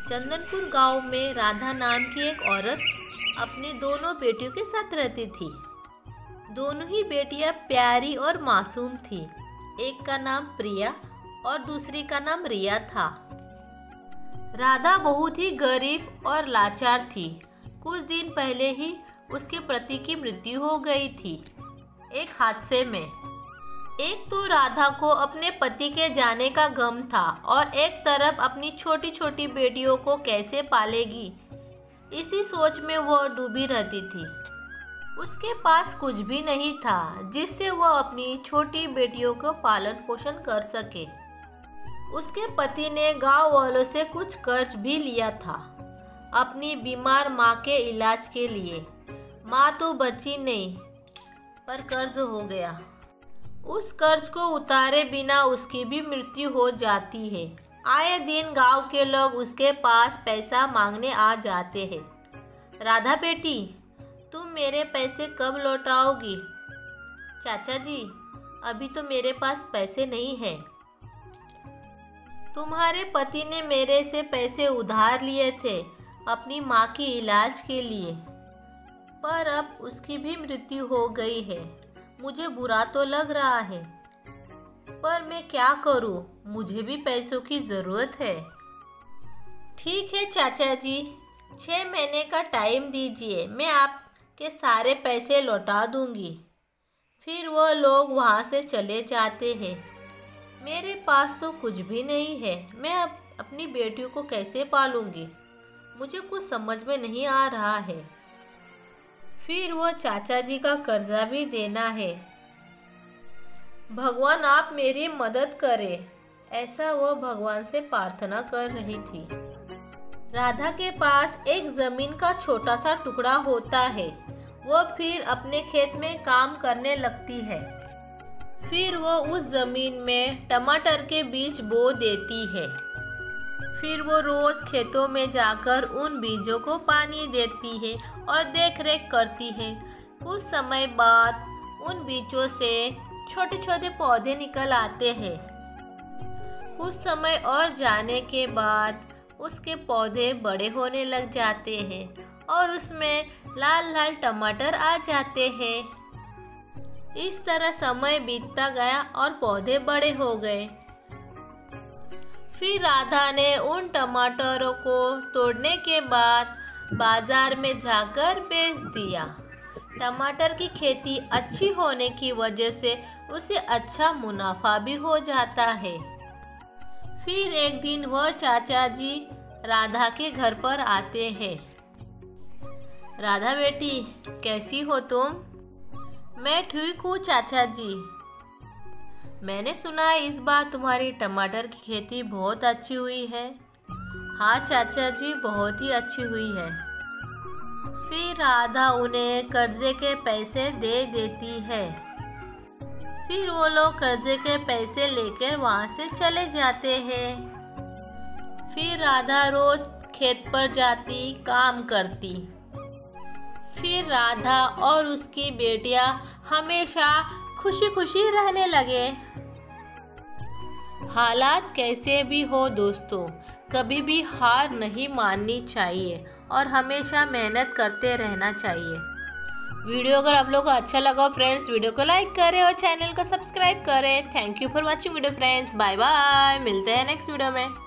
चंदनपुर गांव में राधा नाम की एक औरत अपनी दोनों बेटियों के साथ रहती थी। दोनों ही बेटियां प्यारी और मासूम थी। एक का नाम प्रिया और दूसरी का नाम रिया था। राधा बहुत ही गरीब और लाचार थी। कुछ दिन पहले ही उसके पति की मृत्यु हो गई थी एक हादसे में। एक तो राधा को अपने पति के जाने का गम था और एक तरफ अपनी छोटी छोटी बेटियों को कैसे पालेगी, इसी सोच में वह डूबी रहती थी। उसके पास कुछ भी नहीं था जिससे वह अपनी छोटी बेटियों को पालन पोषण कर सके। उसके पति ने गांव वालों से कुछ कर्ज भी लिया था अपनी बीमार माँ के इलाज के लिए। माँ तो बची नहीं पर कर्ज हो गया। उस कर्ज को उतारे बिना उसकी भी मृत्यु हो जाती है। आए दिन गांव के लोग उसके पास पैसा मांगने आ जाते हैं। राधा बेटी, तुम मेरे पैसे कब लौटाओगी? चाचा जी, अभी तो मेरे पास पैसे नहीं हैं। तुम्हारे पति ने मेरे से पैसे उधार लिए थे अपनी माँ की इलाज के लिए, पर अब उसकी भी मृत्यु हो गई है। मुझे बुरा तो लग रहा है, पर मैं क्या करूं? मुझे भी पैसों की ज़रूरत है। ठीक है चाचा जी, 6 महीने का टाइम दीजिए, मैं आपके सारे पैसे लौटा दूंगी। फिर वो लोग वहाँ से चले जाते हैं। मेरे पास तो कुछ भी नहीं है, मैं अब अपनी बेटियों को कैसे पालूंगी? मुझे कुछ समझ में नहीं आ रहा है। फिर वो चाचा जी का कर्जा भी देना है। भगवान आप मेरी मदद करें, ऐसा वो भगवान से प्रार्थना कर रही थी। राधा के पास एक जमीन का छोटा सा टुकड़ा होता है। वो फिर अपने खेत में काम करने लगती है। फिर वो उस जमीन में टमाटर के बीज बो देती है। फिर वो रोज खेतों में जाकर उन बीजों को पानी देती है और देखरेख करती है। कुछ समय बाद उन बीजों से छोटे छोटे पौधे निकल आते हैं। कुछ समय और जाने के बाद उसके पौधे बड़े होने लग जाते हैं और उसमें लाल लाल टमाटर आ जाते हैं। इस तरह समय बीतता गया और पौधे बड़े हो गए। फिर राधा ने उन टमाटरों को तोड़ने के बाद बाजार में जाकर बेच दिया। टमाटर की खेती अच्छी होने की वजह से उसे अच्छा मुनाफा भी हो जाता है। फिर एक दिन वह चाचा जी राधा के घर पर आते हैं। राधा बेटी, कैसी हो तुम? मैं ठीक हूँ चाचा जी। मैंने सुना है इस बार तुम्हारी टमाटर की खेती बहुत अच्छी हुई है। हाँ चाचा जी, बहुत ही अच्छी हुई है। फिर राधा उन्हें कर्जे के पैसे दे देती है। फिर वो लोग कर्जे के पैसे लेकर वहाँ से चले जाते हैं। फिर राधा रोज खेत पर जाती, काम करती। फिर राधा और उसकी बेटियां हमेशा खुशी खुशी रहने लगे। हालात कैसे भी हो दोस्तों, कभी भी हार नहीं माननी चाहिए और हमेशा मेहनत करते रहना चाहिए। वीडियो अगर आप लोगों को अच्छा लगा फ्रेंड्स, वीडियो को लाइक करें और चैनल को सब्सक्राइब करें। Thank you for watching video friends. Bye bye, मिलते हैं नेक्स्ट वीडियो में।